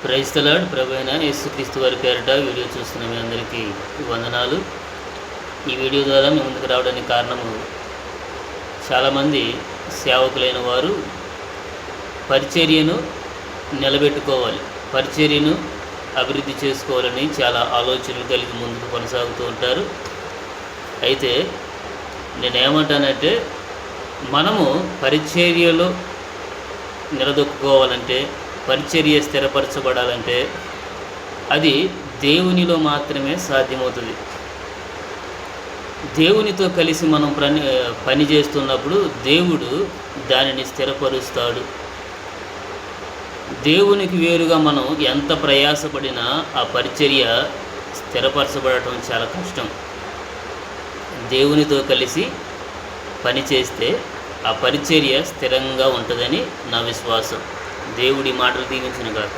Praise the lord. ప్రభు అయిన యేసుక్రీస్తు వారి పేరిట వీడియో చూస్తున్న మీ అందరికీ వందనాలు. ఈ వీడియో ద్వారా మీ ముందుకు రావడానికి కారణము, చాలామంది సేవకులైన వారు పరిచర్యను నిలబెట్టుకోవాలి, పరిచర్యను అభివృద్ధి చేసుకోవాలని చాలా ఆలోచనలు కలిగి ముందుకు కొనసాగుతూ ఉంటారు. అయితే నేనేమంటానంటే, మనము పరిచర్యలో నిలదొక్కుకోవాలంటే, పరిచర్య స్థిరపరచబడాలంటే అది దేవునిలో మాత్రమే సాధ్యమవుతుంది. దేవునితో కలిసి మనం పని చేస్తున్నప్పుడు దేవుడు దానిని స్థిరపరుస్తాడు. దేవునికి వేరుగా మనం ఎంత ప్రయాసపడినా ఆ పరిచర్య స్థిరపరచబడటం చాలా కష్టం. దేవునితో కలిసి పని చేస్తే ఆ పరిచర్య స్థిరంగా ఉంటుందని నా విశ్వాసం. దేవుడి మాటలు దీవించును గాక.